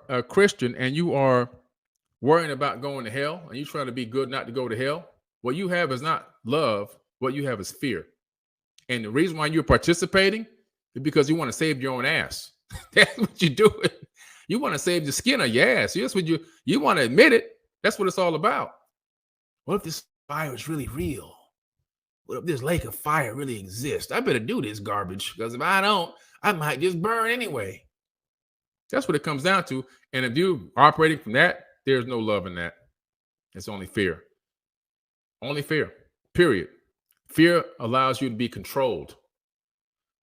a Christian and you are worrying about going to hell and you're trying to be good not to go to hell, what you have is not love. What you have is fear. And the reason why you're participating is because you want to save your own ass. That's what you're doing. You want to save the skin of your ass. That's what you want to admit it. That's what it's all about. What if this fire is really real? What if this lake of fire really exists? I better do this garbage because if I don't, I might just burn anyway. That's what it comes down to. And if you're operating from that, there's no love in that. It's only fear. Only fear, period. Fear allows you to be controlled.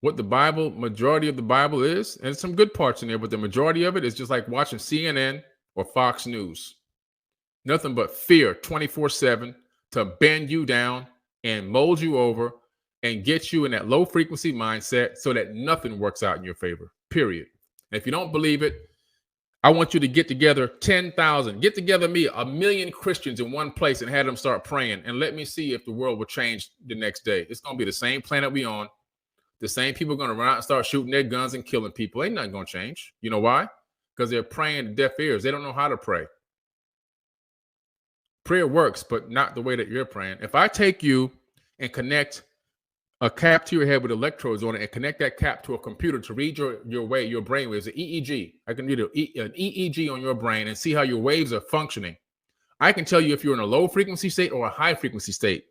What the Bible, majority of the Bible is, and some good parts in there, but the majority of it is just like watching CNN or Fox News. Nothing but fear 24/7 to bend you down and mold you over and get you in that low frequency mindset so that nothing works out in your favor, period. And if you don't believe it, I want you to get together 10,000, get together me, 1,000,000 Christians in one place and have them start praying and let me see if the world will change the next day. It's going to be the same planet we on. The same people are going to run out and start shooting their guns and killing people. Ain't nothing going to change. You know why? Because they're praying to deaf ears. They don't know how to pray. Prayer works, but not the way that you're praying. If I take you and connect a cap to your head with electrodes on it and connect that cap to a computer to read your brain waves, an EEG. I can read an EEG on your brain and see how your waves are functioning. I can tell you if you're in a low frequency state or a high frequency state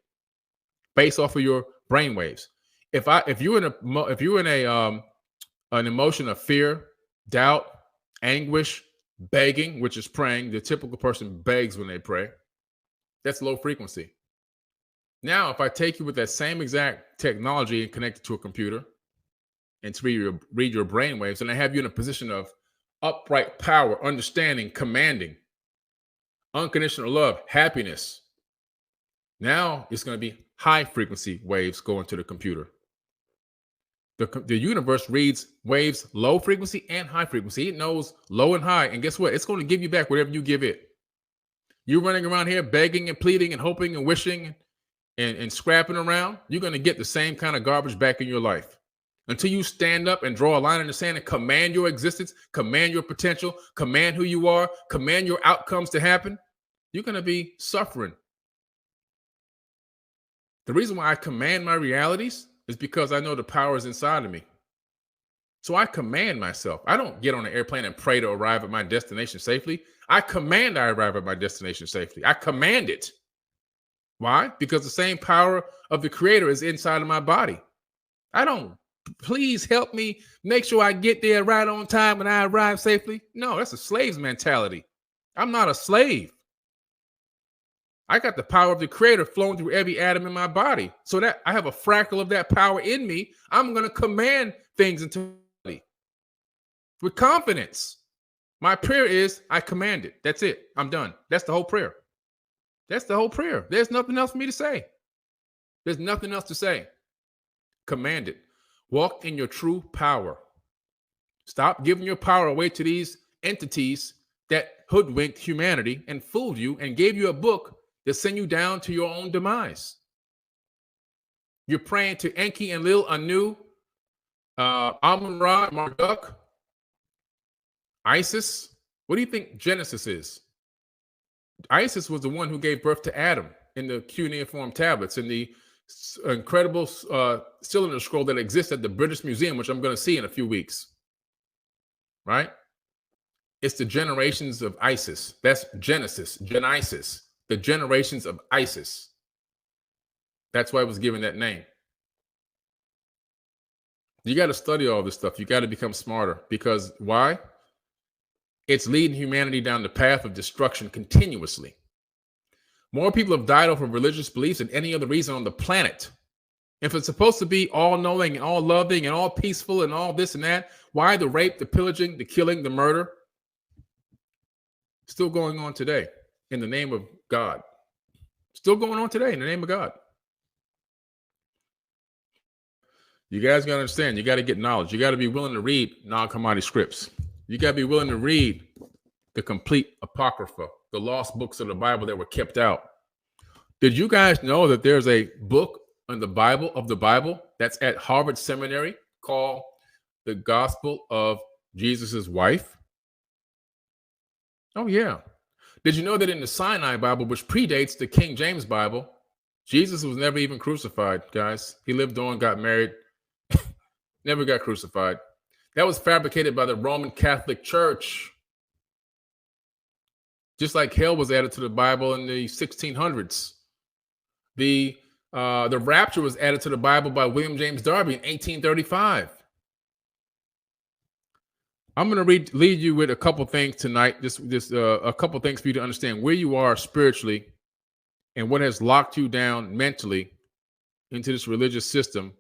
based off of your brain waves. If you're in an emotion of fear, doubt, anguish, begging, which is praying, the typical person begs when they pray. That's low frequency. Now, if I take you with that same exact technology and connect it to a computer and to read your brain waves, and I have you in a position of upright power, understanding, commanding, unconditional love, happiness. Now it's going to be high frequency waves going to the computer. The universe reads waves low frequency and high frequency. It knows low and high. And guess what? It's going to give you back whatever you give it. You're running around here begging and pleading and hoping and wishing and scrapping around. You're going to get the same kind of garbage back in your life. Until you stand up and draw a line in the sand and command your existence, command your potential, command who you are, command your outcomes to happen, you're going to be suffering. The reason why I command my realities is because I know the power is inside of me. So I command myself. I don't get on an airplane and pray to arrive at my destination safely. I command I arrive at my destination safely. I command it. Why? Because the same power of the Creator is inside of my body. I don't, please help me make sure I get there right on time and I arrive safely. No, that's a slave's mentality. I'm not a slave. I got the power of the Creator flowing through every atom in my body. So that I have a fractal of that power in me. I'm going to command things into reality with confidence. My prayer is I command it. That's it. I'm done. That's the whole prayer. That's the whole prayer. There's nothing else for me to say. There's nothing else to say. Command it. Walk in your true power. Stop giving your power away to these entities that hoodwinked humanity and fooled you and gave you a book that send you down to your own demise. You're praying to Enki and Lil Anu, Amun-Ra, Marduk, Isis. What do you think Genesis is? Isis was the one who gave birth to Adam in the cuneiform tablets, in the incredible cylinder scroll that exists at the British Museum, which I'm going to see in a few weeks. Right? It's the generations of Isis. That's Genesis, Genesis, the generations of Isis. That's why it was given that name. You got to study all this stuff. You got to become smarter. Because why? It's leading humanity down the path of destruction continuously. More people have died over religious beliefs than any other reason on the planet. If it's supposed to be all knowing and all loving and all peaceful and all this and that, why the rape, the pillaging, the killing, the murder? Still going on today in the name of God. Still going on today in the name of God. You guys got to understand, you got to get knowledge. You got to be willing to read non-commodity scripts. You got to be willing to read the complete Apocrypha, the lost books of the Bible that were kept out. Did you guys know that there's a book in the Bible that's at Harvard Seminary called The Gospel of Jesus' Wife? Oh, yeah. Did you know that in the Sinai Bible, which predates the King James Bible, Jesus was never even crucified, guys? He lived on, got married, never got crucified. That was fabricated by the Roman Catholic Church. Just like hell was added to the Bible in the 1600s. The rapture was added to the Bible by William James Darby in 1835. I'm going to lead you with a couple things tonight, just a couple things for you to understand where you are spiritually and what has locked you down mentally into this religious system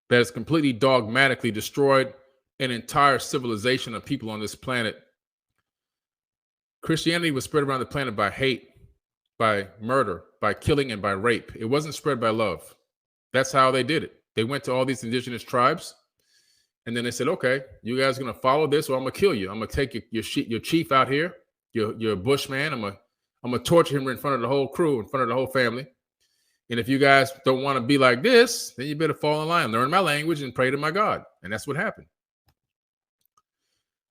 that has completely dogmatically destroyed an entire civilization of people on this planet. Christianity was spread around the planet by hate, by murder, by killing, and by rape. It wasn't spread by love. That's how they did it. They went to all these indigenous tribes, and then they said, okay, you guys are going to follow this or I'm going to kill you. I'm going to take your chief out here, your bushman. I'm going to torture him in front of the whole crew, in front of the whole family. And if you guys don't want to be like this, then you better fall in line, learn my language, and pray to my God. And that's what happened.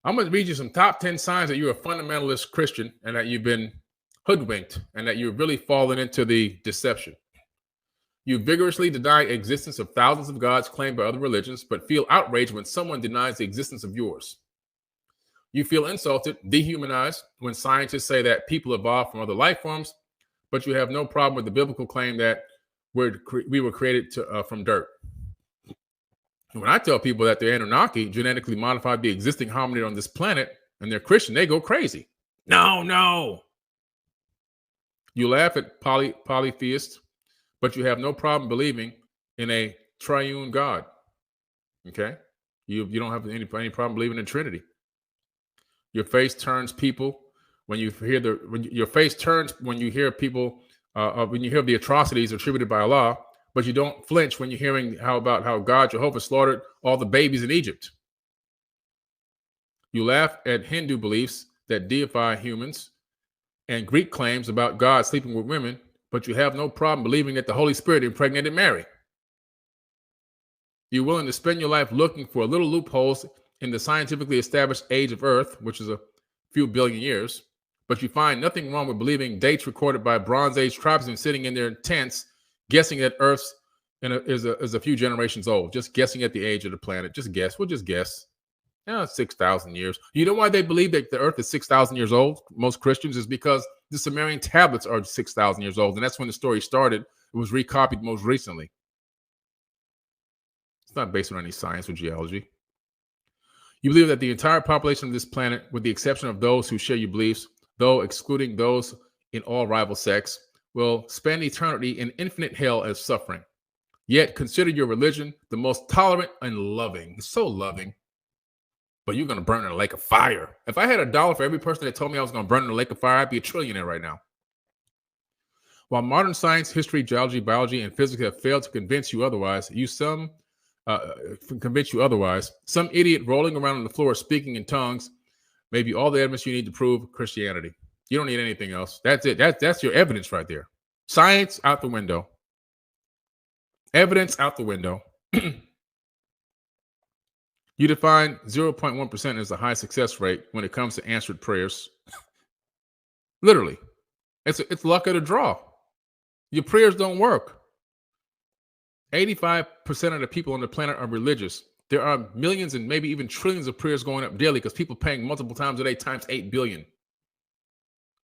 I'm going to read you some top 10 signs that you're a fundamentalist Christian and that you've been hoodwinked and that you've really fallen into the deception. You vigorously deny existence of thousands of gods claimed by other religions, but feel outraged when someone denies the existence of yours. You feel insulted, dehumanized when scientists say that people evolved from other life forms, but you have no problem with the biblical claim that we were created from dirt. When I tell people that the Anunnaki genetically modified the existing hominid on this planet and they're Christian, they go crazy. No. You laugh at polytheists, but you have no problem believing in a triune God. Okay? You don't have any problem believing in Trinity. Your face turns people when you hear your face turns when you hear people when you hear the atrocities attributed by Allah, but you don't flinch when you're hearing how God Jehovah slaughtered all the babies in Egypt. You laugh at Hindu beliefs that deify humans and Greek claims about God sleeping with women, but you have no problem believing that the Holy Spirit impregnated Mary. You're willing to spend your life looking for little loopholes in the scientifically established age of Earth, which is a few billion years, but you find nothing wrong with believing dates recorded by Bronze Age tribesmen sitting in their tents, guessing that Earth is a few generations old, just guessing at the age of the planet. Just guess. We'll just guess. 6,000 years. You know why they believe that the Earth is 6,000 years old? Most Christians is because the Sumerian tablets are 6,000 years old, and that's when the story started. It was recopied most recently. It's not based on any science or geology. You believe that the entire population of this planet, with the exception of those who share your beliefs, though excluding those in all rival sects, will spend eternity in infinite hell as suffering. Yet consider your religion the most tolerant and loving. It's so loving. But you're going to burn in a lake of fire. If I had $1 for every person that told me I was going to burn in a lake of fire, I'd be a trillionaire right now. While modern science, history, geology, biology, and physics have failed to convince you otherwise, some idiot rolling around on the floor speaking in tongues may be all the evidence you need to prove Christianity. You don't need anything else. That's it. That's your evidence right there. Science out the window. Evidence out the window. You define 0.1% as a high success rate when it comes to answered prayers. Literally. It's luck of the draw. Your prayers don't work. 85% of the people on the planet are religious. There are millions and maybe even trillions of prayers going up daily because people paying multiple times a day times 8 billion.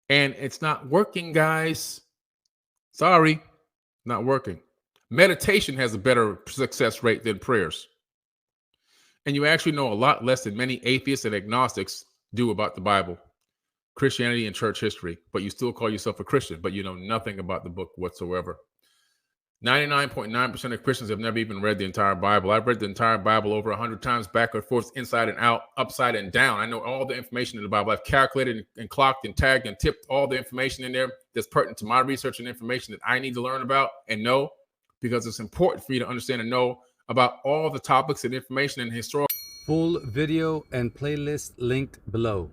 And it's not working, guys. Sorry, not working. Meditation has a better success rate than prayers. And you actually know a lot less than many atheists and agnostics do about the Bible, Christianity, and church history. But you still call yourself a Christian, but you know nothing about the book whatsoever. 99.9% of Christians have never even read the entire Bible. I've read the entire Bible over 100 times, back and forth, inside and out, upside and down. I know all the information in the Bible. I've calculated and clocked and tagged and tipped all the information in there that's pertinent to my research and information that I need to learn about and know, because it's important for you to understand and know about all the topics and information and historical. Full video and playlist linked below.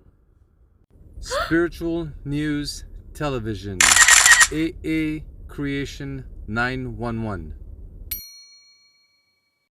Spiritual News Television. AA Creation 911.